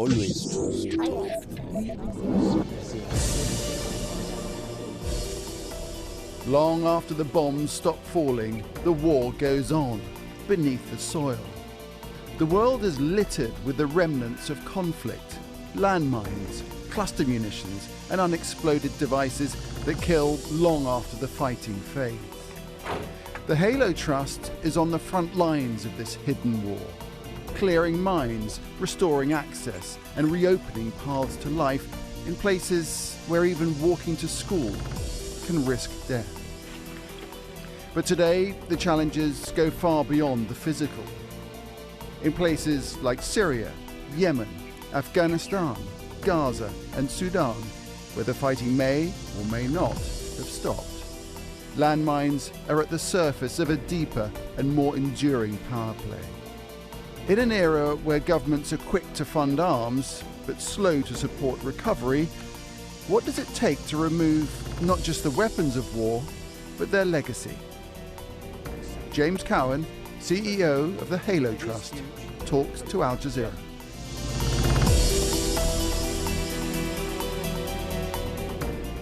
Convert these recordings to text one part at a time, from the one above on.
Always true. Long after the bombs stop falling, the war goes on, beneath the soil. The world is littered with the remnants of conflict, landmines, cluster munitions, and unexploded devices that kill long after the fighting fades. The Halo Trust is on the front lines of this hidden war, clearing mines, restoring access, and reopening paths to life in places where even walking to school can risk death. But today, the challenges go far beyond the physical. In places like Syria, Yemen, Afghanistan, Gaza, and Sudan, where the fighting may or may not have stopped, landmines are at the surface of a deeper and more enduring power play. In an era where governments are quick to fund arms, but slow to support recovery, what does it take to remove not just the weapons of war, but their legacy? James Cowan, CEO of the Halo Trust, talks to Al Jazeera.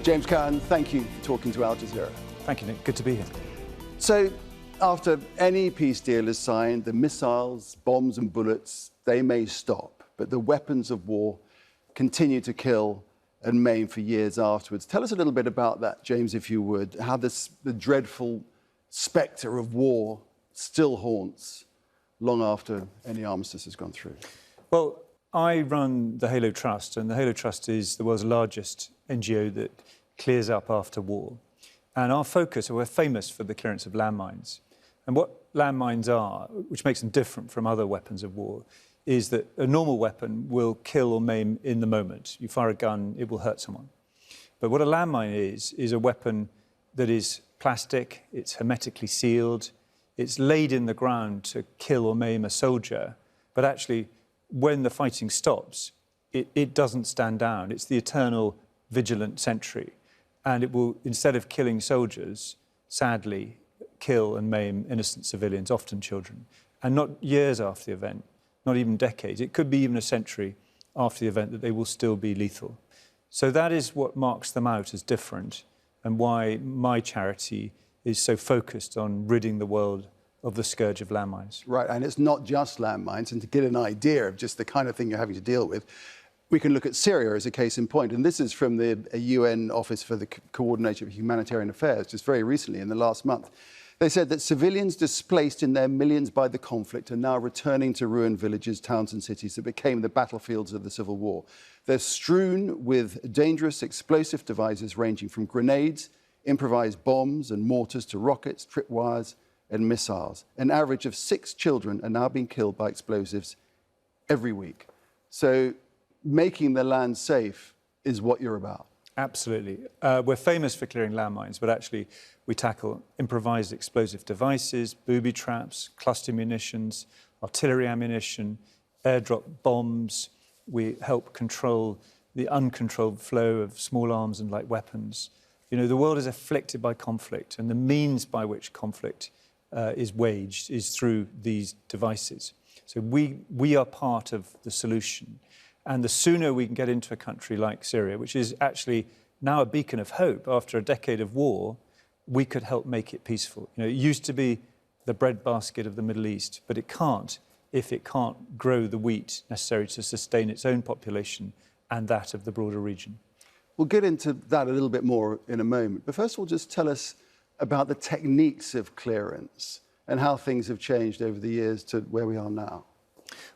James Cowan, thank you for talking to Al Jazeera. Thank you, Nick. Good to be here. So, after any peace deal is signed, the missiles, bombs and bullets, they may stop, but the weapons of war continue to kill and maim for years afterwards. Tell us a little bit about that, James, if you would, how the dreadful spectre of war still haunts long after any armistice has gone through. Well, I run the Halo Trust, and the Halo Trust is the world's largest NGO that clears up after war. And our focus, we're famous for the clearance of landmines. And what landmines are, which makes them different from other weapons of war, is that a normal weapon will kill or maim in the moment. You fire a gun, it will hurt someone. But what a landmine is a weapon that is plastic, it's hermetically sealed, it's laid in the ground to kill or maim a soldier, but actually, when the fighting stops, it doesn't stand down. It's the eternal vigilant sentry. And it will, instead of killing soldiers, sadly, kill and maim innocent civilians, often children. And not years after the event, not even decades. It could be even a century after the event that they will still be lethal. So that is what marks them out as different, and why my charity is so focused on ridding the world of the scourge of landmines. Right, and it's not just landmines. And to get an idea of just the kind of thing you're having to deal with, we can look at Syria as a case in point. And this is from the UN Office for the Coordination of Humanitarian Affairs, just very recently, in the last month. They said that civilians displaced in their millions by the conflict are now returning to ruined villages, towns and cities that became the battlefields of the civil war. They're strewn with dangerous explosive devices ranging from grenades, improvised bombs and mortars to rockets, tripwires and missiles. An average of 6 children are now being killed by explosives every week. So making the land safe is what you're about. Absolutely. We're famous for clearing landmines, but actually we tackle improvised explosive devices, booby traps, cluster munitions, artillery ammunition, airdrop bombs. We help control the uncontrolled flow of small arms and light weapons. You know, the world is afflicted by conflict, and the means by which conflict is waged is through these devices. So we are part of the solution. And the sooner we can get into a country like Syria, which is actually now a beacon of hope after a decade of war, we could help make it peaceful. You know, it used to be the breadbasket of the Middle East, but it can't if it can't grow the wheat necessary to sustain its own population and that of the broader region. We'll get into that a little bit more in a moment. But first of all, just tell us about the techniques of clearance and how things have changed over the years to where we are now.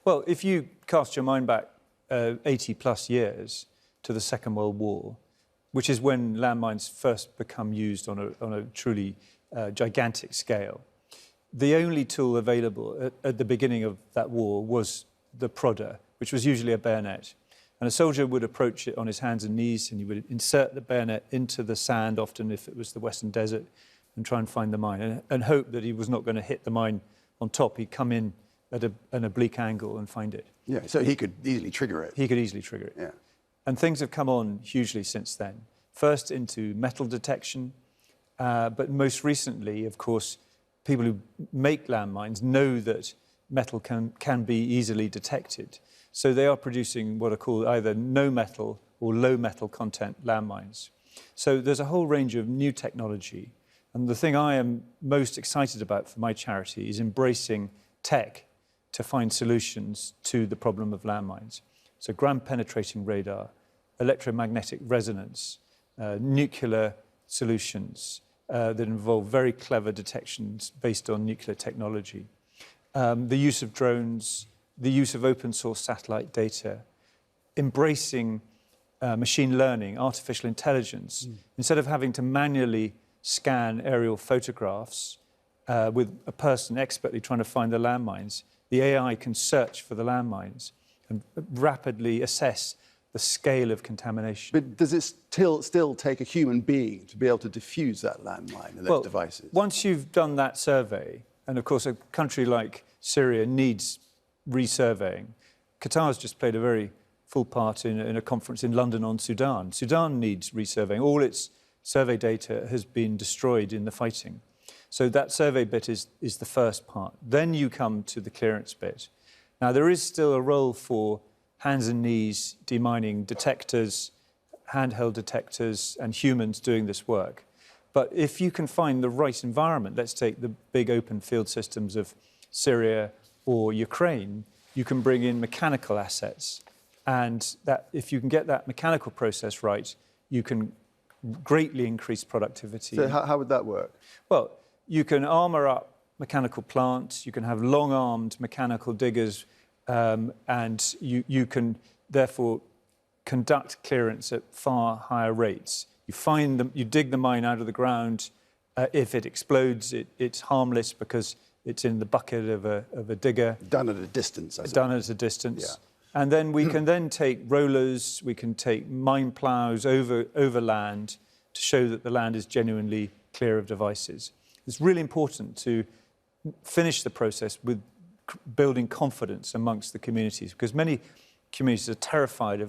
Well, if you cast your mind back 80 plus years to the Second World War, which is when landmines first become used on a truly gigantic scale. The only tool available at the beginning of that war was the prodder, which was usually a bayonet. And a soldier would approach it on his hands and knees, and he would insert the bayonet into the sand, often if it was the Western Desert, and try and find the mine, and hope that he was not going to hit the mine on top. He'd come in at an oblique angle and find it. Yeah, so he could easily trigger it. He could easily trigger it. Yeah. And things have come on hugely since then. First into metal detection, but most recently, of course, people who make landmines know that metal can be easily detected. So they are producing what are called either no metal or low metal content landmines. So there's a whole range of new technology. And the thing I am most excited about for my charity is embracing tech to find solutions to the problem of landmines. So ground-penetrating radar, electromagnetic resonance, nuclear solutions that involve very clever detections based on nuclear technology, the use of drones, the use of open-source satellite data, embracing machine learning, artificial intelligence. Instead of having to manually scan aerial photographs with a person expertly trying to find the landmines, the AI can search for the landmines and rapidly assess the scale of contamination. But does it still take a human being to be able to diffuse that landmine and those devices? Once you've done that survey, and of course a country like Syria needs resurveying. Qatar's just played a very full part in a conference in London on Sudan. Sudan needs resurveying. All its survey data has been destroyed in the fighting. So that survey bit is the first part. Then you come to the clearance bit. Now, there is still a role for hands and knees demining detectors, handheld detectors, and humans doing this work. But if you can find the right environment, let's take the big open field systems of Syria or Ukraine, you can bring in mechanical assets. And that if you can get that mechanical process right, you can greatly increase productivity. So how would that work? Well, you can armour up mechanical plants, you can have long-armed mechanical diggers, and you can therefore conduct clearance at far higher rates. You find them, you dig the mine out of the ground. If it explodes, it's harmless because it's in the bucket of a digger. Done at a distance, I suppose. Done at a distance. Yeah. And then we can then take rollers, we can take mine ploughs over land to show that the land is genuinely clear of devices. It's really important to finish the process with building confidence amongst the communities, because many communities are terrified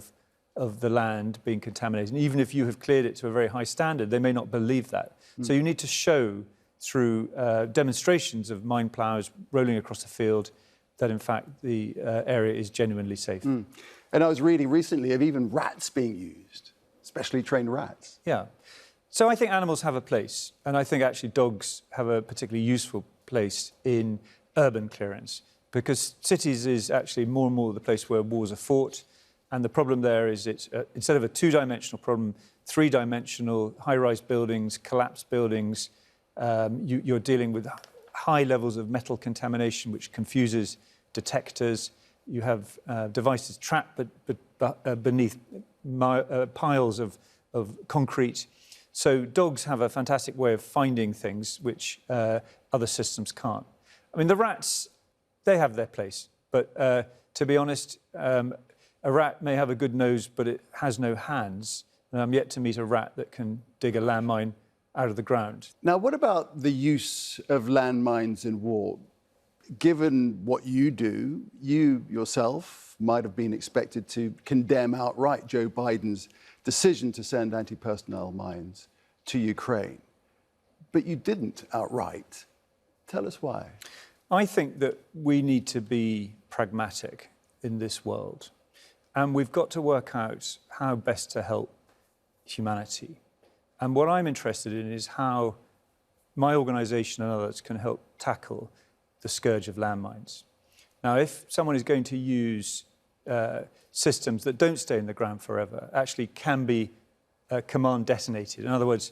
of the land being contaminated. And even if you have cleared it to a very high standard, they may not believe that. So you need to show through demonstrations of mine ploughs rolling across a field that, in fact, the area is genuinely safe. And I was reading recently of even rats being used, specially trained rats. Yeah. So I think animals have a place, and I think actually dogs have a particularly useful place in urban clearance, because cities is actually more and more the place where wars are fought, and the problem there is it's instead of a two-dimensional problem, three-dimensional, high-rise buildings, collapsed buildings. You're dealing with high levels of metal contamination, which confuses detectors. You have devices trapped beneath piles of concrete. So dogs have a fantastic way of finding things which other systems can't. I mean, the rats, they have their place. But to be honest, a rat may have a good nose, but it has no hands. And I'm yet to meet a rat that can dig a landmine out of the ground. Now, what about the use of landmines in war? Given what you do, you yourself might have been expected to condemn outright Joe Biden's decision to send anti-personnel mines to Ukraine. But you didn't outright. Tell us why. I think that we need to be pragmatic in this world. And we've got to work out how best to help humanity. And what I'm interested in is how my organisation and others can help tackle the scourge of landmines. Now, if someone is going to use systems that don't stay in the ground forever, actually can be command detonated. In other words,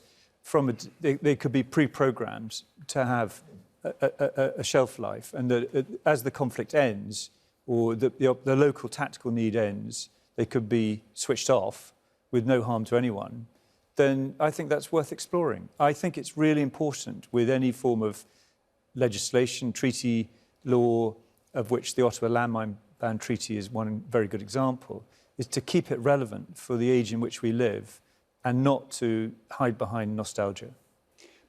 they could be pre-programmed to have a shelf life, and that as the conflict ends, or the local tactical need ends, they could be switched off with no harm to anyone, then I think that's worth exploring. I think it's really important with any form of legislation, treaty, law, of which the Ottawa Landmine Ban Treaty is one very good example, is to keep it relevant for the age in which we live and not to hide behind nostalgia.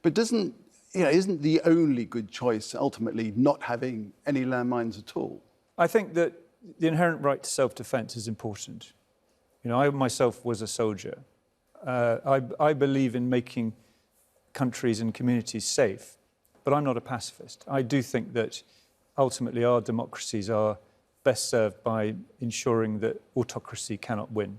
But isn't the only good choice ultimately not having any landmines at all? I think that the inherent right to self-defence is important. I myself was a soldier. I believe in making countries and communities safe, but I'm not a pacifist. I do think that ultimately our democracies are best served by ensuring that autocracy cannot win.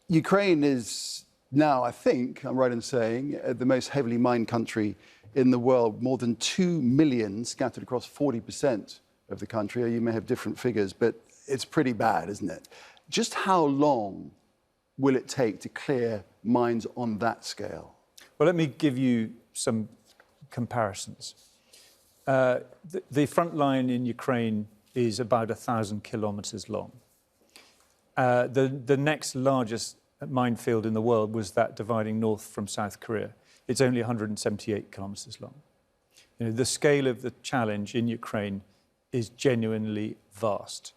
Ukraine is now, I think, I'm right in saying, the most heavily mined country in the world. More than 2 million scattered across 40% of the country. You may have different figures, but it's pretty bad, isn't it? Just how long will it take to clear mines on that scale? Well, let me give you some comparisons. The front line in Ukraine is about 1,000 kilometers long. The next largest minefield in the world was that dividing north from South Korea. It's only 178 kilometers long. You know, the scale of the challenge in Ukraine is genuinely vast.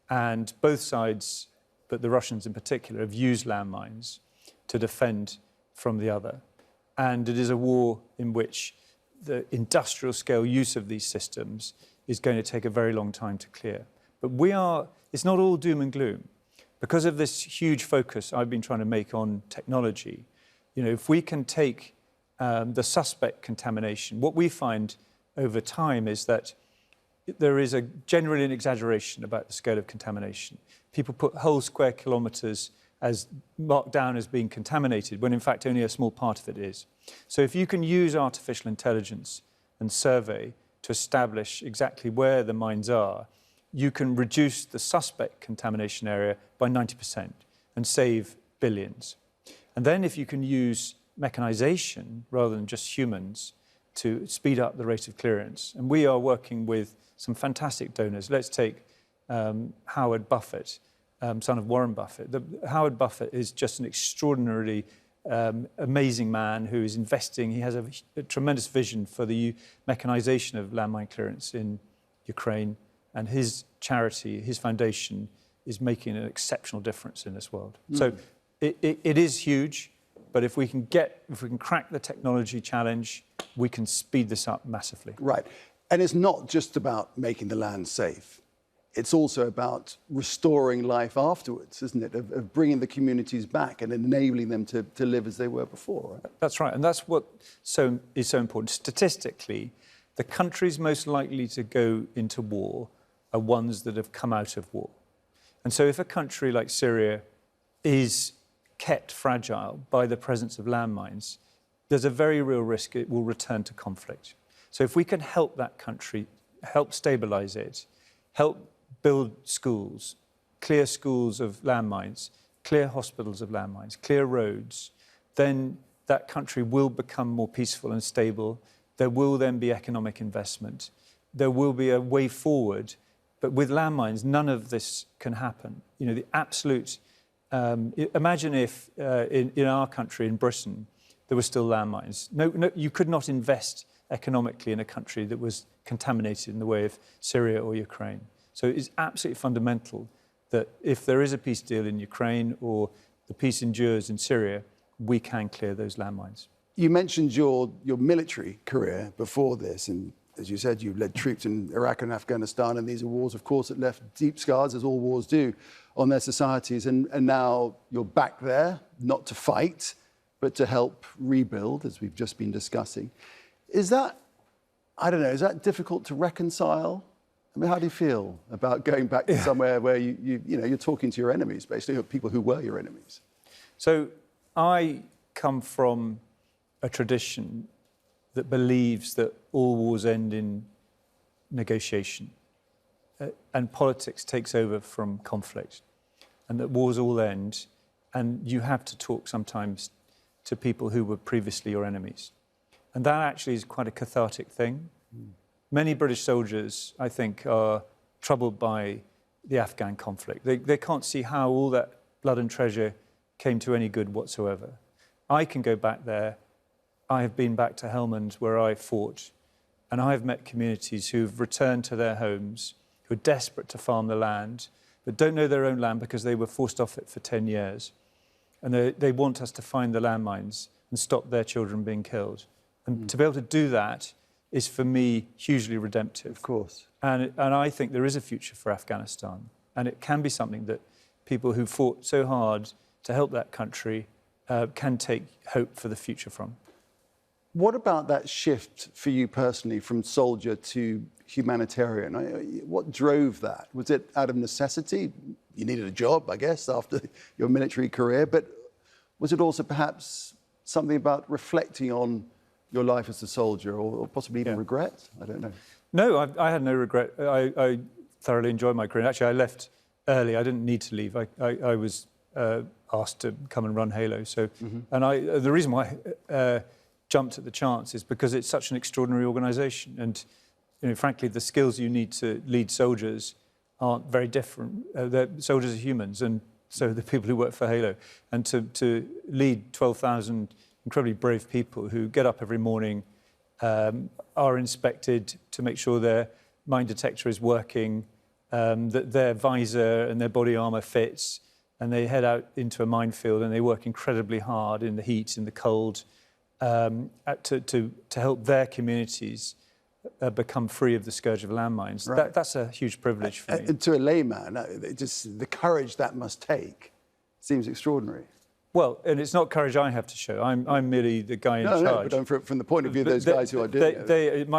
And both sides, but the Russians in particular, have used landmines to defend from the other. And it is a war in which the industrial scale use of these systems is going to take a very long time to clear. But it's not all doom and gloom. Because of this huge focus I've been trying to make on technology, you know, if we can take the suspect contamination, what we find over time is that there is generally an exaggeration about the scale of contamination. People put whole square kilometers as marked down as being contaminated, when in fact only a small part of it is. So if you can use artificial intelligence and survey to establish exactly where the mines are, you can reduce the suspect contamination area by 90% and save billions. And then if you can use mechanization rather than just humans to speed up the rate of clearance, and we are working with some fantastic donors. Let's take Howard Buffett, son of Warren Buffett. Howard Buffett is just an extraordinarily amazing man who is investing. He has a tremendous vision for the mechanization of landmine clearance in Ukraine. And his charity, his foundation, is making an exceptional difference in this world. So it is huge, but if we can crack the technology challenge, we can speed this up massively. Right. And it's not just about making the land safe. It's also about restoring life afterwards, isn't it? Of bringing the communities back and enabling them to live as they were before, right? That's right. And that's what is so important. Statistically, the countries most likely to go into war are ones that have come out of war. And so if a country like Syria is kept fragile by the presence of landmines, there's a very real risk it will return to conflict. So if we can help that country, help stabilize it, help build schools, clear schools of landmines, clear hospitals of landmines, clear roads, then that country will become more peaceful and stable. There will then be economic investment. There will be a way forward. But with landmines, none of this can happen. You know, the absolute... imagine if in our country, in Britain, there were still landmines. No, you could not invest economically in a country that was contaminated in the way of Syria or Ukraine. So it is absolutely fundamental that if there is a peace deal in Ukraine or the peace endures in Syria, we can clear those landmines. You mentioned your military career before this, and as you said, you led troops in Iraq and Afghanistan, and these are wars, of course, that left deep scars, as all wars do, on their societies. And now you're back there, not to fight, but to help rebuild, as we've just been discussing. Is that, I don't know, is that difficult to reconcile? I mean, how do you feel about going back to somewhere where you're talking to your enemies, basically, or people who were your enemies? So I come from a tradition that believes that all wars end in negotiation and politics takes over from conflict, and that wars all end, and you have to talk sometimes to people who were previously your enemies. And that actually is quite a cathartic thing. Many British soldiers, I think, are troubled by the Afghan conflict. They can't see how all that blood and treasure came to any good whatsoever. I can go back there. I have been back to Helmand where I fought, and I have met communities who've returned to their homes, who are desperate to farm the land, but don't know their own land because they were forced off it for 10 years. And they want us to find the landmines and stop their children being killed. And to be able to do that is, for me, hugely redemptive. Of course. And I think there is a future for Afghanistan. And it can be something that people who fought so hard to help that country can take hope for the future from. What about that shift for you personally from soldier to humanitarian? What drove that? Was it out of necessity? You needed a job, I guess, after your military career, but was it also perhaps something about reflecting on your life as a soldier, or possibly even regret? I don't know. No, I had no regret. I thoroughly enjoyed my career. Actually, I left early. I didn't need to leave. I was asked to come and run Halo. So, and the reason why I jumped at the chance is because it's such an extraordinary organisation, and frankly, the skills you need to lead soldiers aren't very different. Soldiers are humans, and so the people who work for Halo, and to lead 12,000 incredibly brave people who get up every morning, are inspected to make sure their mine detector is working, that their visor and their body armour fits, and they head out into a minefield and they work incredibly hard in the heat, in the cold, to help their communities become free of the scourge of landmines. Right. That's a huge privilege for me. And to a layman, just the courage that must take seems extraordinary. Well, and it's not courage I have to show. I'm merely the guy in charge. No, but from the point of view of those guys who are doing it.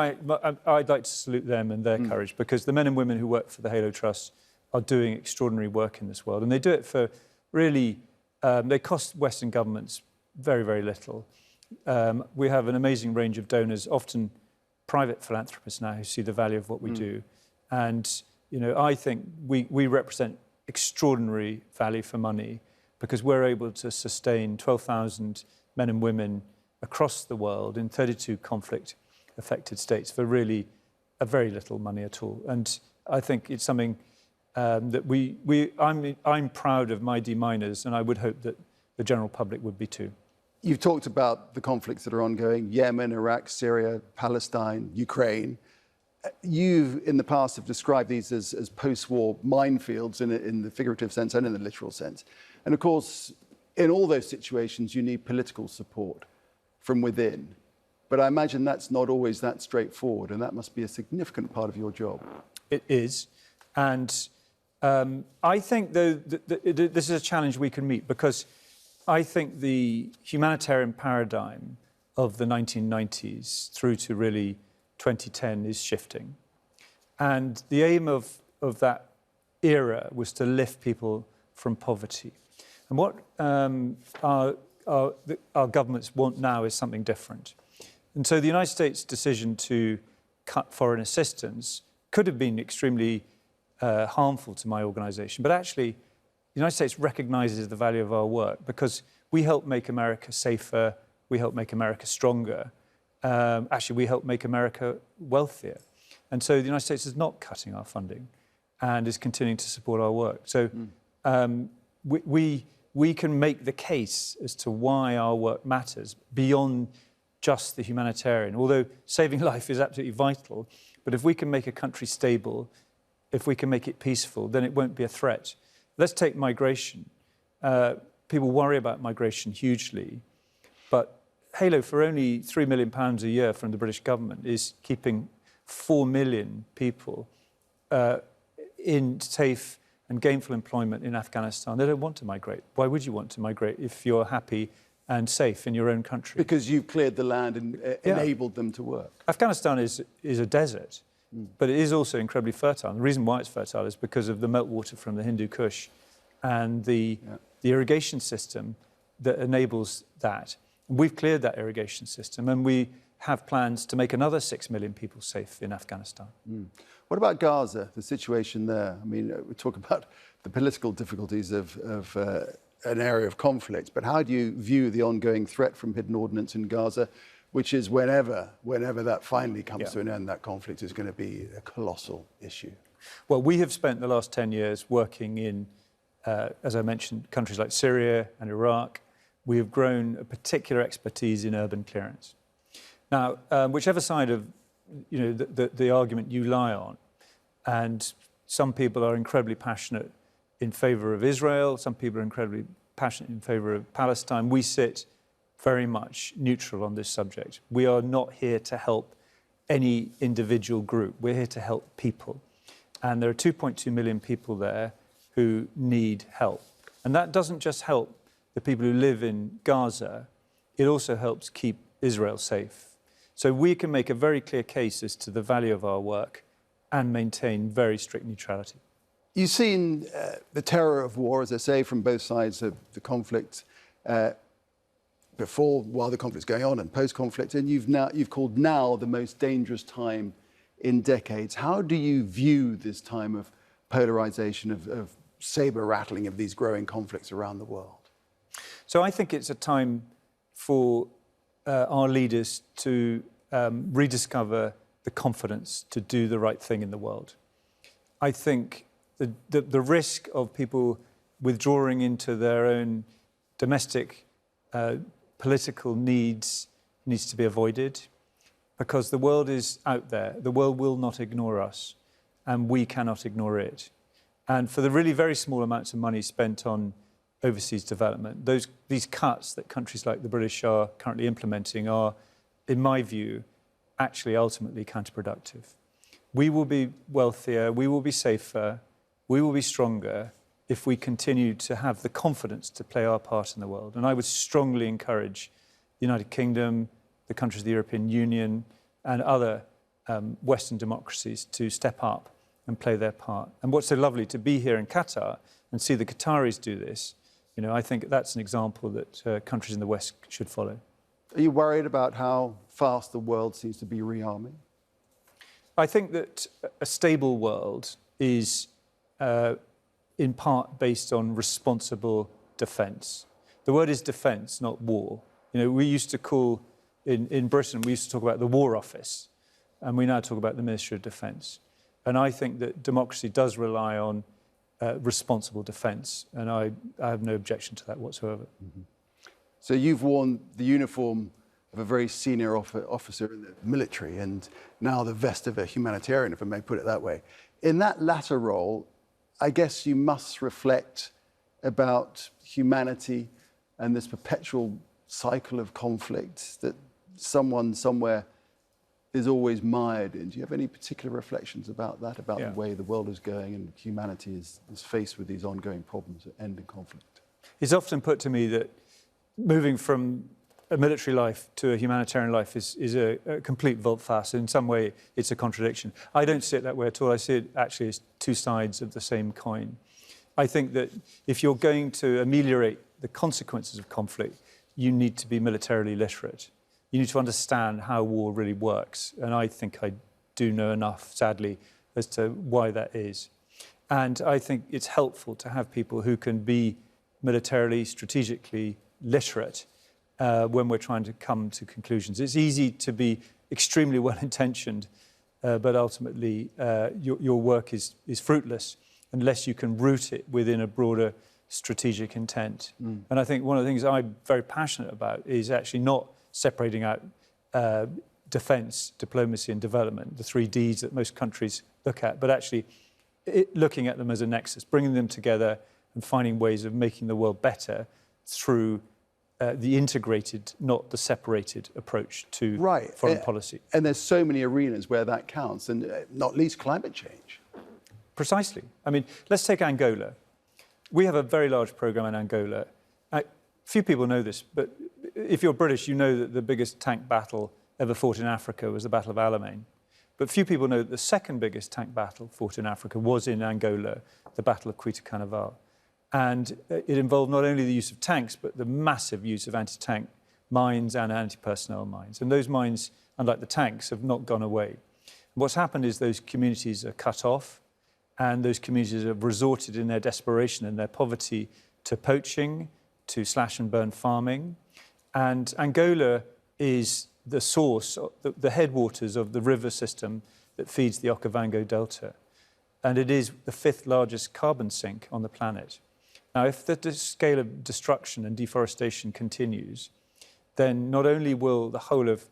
I'd like to salute them and their courage, because the men and women who work for the Halo Trust are doing extraordinary work in this world. And they do it for really, they cost Western governments very, very little. We have an amazing range of donors, often private philanthropists now, who see the value of what we do. And, I think we represent extraordinary value for money, because we're able to sustain 12,000 men and women across the world in 32 conflict-affected states for really a very little money at all. And I think it's something that I'm proud of my deminers, and I would hope that the general public would be too. You've talked about the conflicts that are ongoing: Yemen, Iraq, Syria, Palestine, Ukraine. You, in the past, have described these as post-war minefields in the figurative sense and in the literal sense. And of course, in all those situations, you need political support from within. But I imagine that's not always that straightforward, and that must be a significant part of your job. It is. And I think, though, this is a challenge we can meet, because I think the humanitarian paradigm of the 1990s through to really 2010 is shifting. And the aim of that era was to lift people from poverty. And what our governments want now is something different. And so the United States' decision to cut foreign assistance could have been extremely harmful to my organisation. But actually, the United States recognises the value of our work, because we help make America safer, we help make America stronger. Actually, we help make America wealthier. And so the United States is not cutting our funding and is continuing to support our work. So we can make the case as to why our work matters beyond just the humanitarian, although saving life is absolutely vital. But if we can make a country stable, if we can make it peaceful, then it won't be a threat. Let's take migration. People worry about migration hugely, but Halo, for only £3 million a year from the British government, is keeping 4 million people in safe and gainful employment in Afghanistan. They don't want to migrate. Why would you want to migrate if you're happy and safe in your own country? Because you've cleared the land and enabled them to work. Afghanistan is a desert, but it is also incredibly fertile. And the reason why it's fertile is because of the meltwater from the Hindu Kush and the irrigation system that enables that. We've cleared that irrigation system, and we have plans to make another 6 million people safe in Afghanistan. What about Gaza, the situation there? I mean, we talk about the political difficulties of an area of conflict, but how do you view the ongoing threat from hidden ordnance in Gaza, which is whenever that finally comes to an end, that conflict is going to be a colossal issue? Well, we have spent the last 10 years working in, as I mentioned, countries like Syria and Iraq. We have grown a particular expertise in urban clearance. Now, whichever side of the argument you lie on, and some people are incredibly passionate in favour of Israel, some people are incredibly passionate in favour of Palestine. We sit very much neutral on this subject. We are not here to help any individual group. We're here to help people. And there are 2.2 million people there who need help. And that doesn't just help the people who live in Gaza, it also helps keep Israel safe. So we can make a very clear case as to the value of our work and maintain very strict neutrality. You've seen the terror of war, as I say, from both sides of the conflict, before, while the conflict's going on, and post-conflict, and you've called now the most dangerous time in decades. How do you view this time of polarization, of saber rattling of these growing conflicts around the world? So I think it's a time for our leaders to rediscover the confidence to do the right thing in the world. I think the risk of people withdrawing into their own domestic political needs to be avoided, because the world is out there. The world will not ignore us, and we cannot ignore it. And for the really very small amounts of money spent on overseas development, these cuts that countries like the British are currently implementing are, in my view, actually ultimately counterproductive. We will be wealthier, we will be safer, we will be stronger if we continue to have the confidence to play our part in the world. And I would strongly encourage the United Kingdom, the countries of the European Union, and other Western democracies to step up and play their part. And what's so lovely to be here in Qatar and see the Qataris do this, I think that's an example that countries in the West should follow. Are you worried about how fast the world seems to be rearming? I think that a stable world is in part based on responsible defence. The word is defence, not war. We used to call, in Britain, we used to talk about the War Office, and we now talk about the Ministry of Defence. And I think that democracy does rely on responsible defence, and I have no objection to that whatsoever. Mm-hmm. So you've worn the uniform of a very senior officer in the military, and now the vest of a humanitarian, if I may put it that way. In that latter role, I guess you must reflect about humanity and this perpetual cycle of conflict that someone somewhere is always mired in. Do you have any particular reflections about that, about the way the world is going and humanity is faced with these ongoing problems that end in conflict? It's often put to me that moving from a military life to a humanitarian life is a complete volte-face. In some way, it's a contradiction. I don't see it that way at all. I see it actually as two sides of the same coin. I think that if you're going to ameliorate the consequences of conflict, you need to be militarily literate. You need to understand how war really works. And I think I do know enough, sadly, as to why that is. And I think it's helpful to have people who can be militarily, strategically literate when we're trying to come to conclusions. It's easy to be extremely well-intentioned, but ultimately your work is fruitless unless you can root it within a broader strategic intent. And I think one of the things I'm very passionate about is actually not separating out defence, diplomacy and development, the 3 Ds that most countries look at, but actually looking at them as a nexus, bringing them together and finding ways of making the world better through the integrated, not the separated approach to foreign policy. And there's so many arenas where that counts, and not least climate change. Precisely. I mean, let's take Angola. We have a very large programme in Angola. Few people know this, but if you're British, you know that the biggest tank battle ever fought in Africa was the Battle of Alamein. But few people know that the second biggest tank battle fought in Africa was in Angola, the Battle of Cuito Carnaval. And it involved not only the use of tanks, but the massive use of anti-tank mines and anti-personnel mines. And those mines, unlike the tanks, have not gone away. And what's happened is those communities are cut off, and those communities have resorted in their desperation and their poverty to poaching, to slash and burn farming. And Angola is the source, the headwaters of the river system that feeds the Okavango Delta. And it is the 5th largest carbon sink on the planet. Now, if the scale of destruction and deforestation continues, then not only will the whole of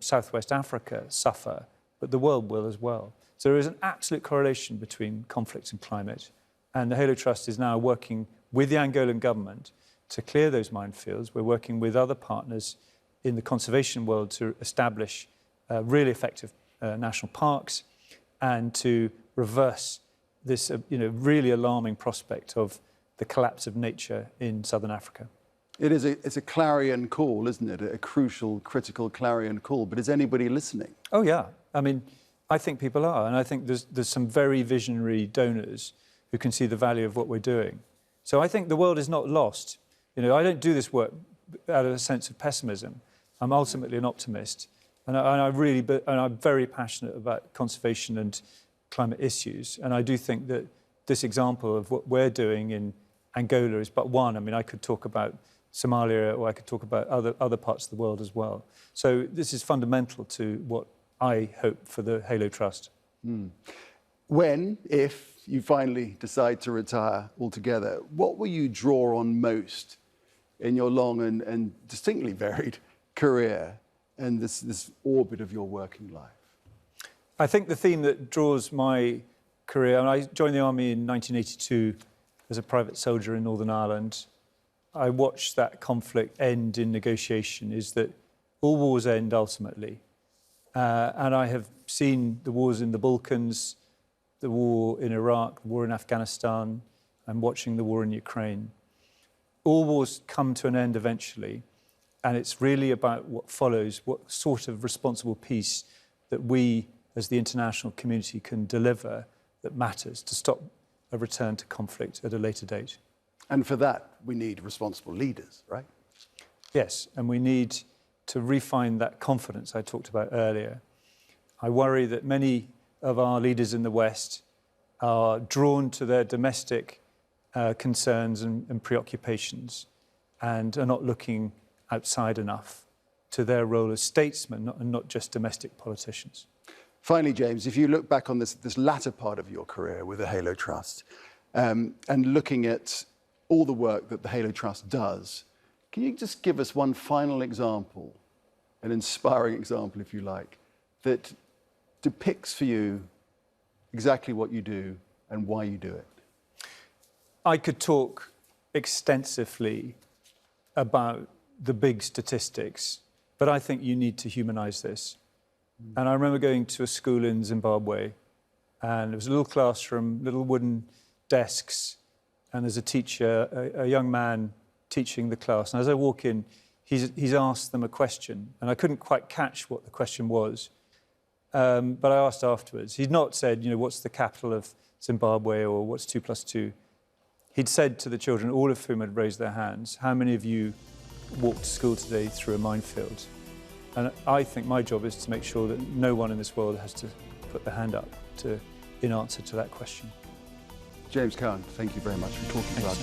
Southwest Africa suffer, but the world will as well. So there is an absolute correlation between conflict and climate. And the Halo Trust is now working with the Angolan government to clear those minefields. We're working with other partners in the conservation world to establish really effective national parks and to reverse this really alarming prospect of the collapse of nature in southern Africa. It's a clarion call, isn't it? A crucial, critical clarion call. But is anybody listening? Oh, yeah. I mean, I think people are. And I think there's some very visionary donors who can see the value of what we're doing. So I think the world is not lost. You know, I don't do this work out of a sense of pessimism. I'm ultimately an optimist. And I'm very passionate about conservation and climate issues. And I do think that this example of what we're doing in Angola is but one. I mean, I could talk about Somalia, or I could talk about other parts of the world as well. So this is fundamental to what I hope for the Halo Trust. When, if you finally decide to retire altogether, what will you draw on most in your long and distinctly varied career and this orbit of your working life? I think the theme that draws my career, and I joined the army in 1982 as a private soldier in Northern Ireland. I watched that conflict end in negotiation, is that all wars end ultimately. And I have seen the wars in the Balkans, the war in Iraq, the war in Afghanistan. I'm watching the war in Ukraine. All wars come to an end eventually. And it's really about what follows, what sort of responsible peace that we as the international community can deliver that matters to stop a return to conflict at a later date. And for that, we need responsible leaders, right? Yes, and we need to refine that confidence I talked about earlier. I worry that many of our leaders in the West are drawn to their domestic concerns and preoccupations and are not looking outside enough to their role as statesmen and not just domestic politicians. Finally, James, if you look back on this latter part of your career with the Halo Trust and looking at all the work that the Halo Trust does, can you just give us one final example, an inspiring example, if you like, that depicts for you exactly what you do and why you do it? I could talk extensively about the big statistics, but I think you need to humanize this. And I remember going to a school in Zimbabwe, and it was a little classroom, little wooden desks, and there's a teacher, a young man teaching the class. And as I walk in, he's asked them a question, and I couldn't quite catch what the question was, but I asked afterwards. He'd not said, you know, what's the capital of Zimbabwe or what's 2 + 2? He'd said to the children, all of whom had raised their hands, how many of you walked to school today through a minefield? And I think my job is to make sure that no one in this world has to put their hand up in answer to that question. James Cowan, thank you very much for talking about it.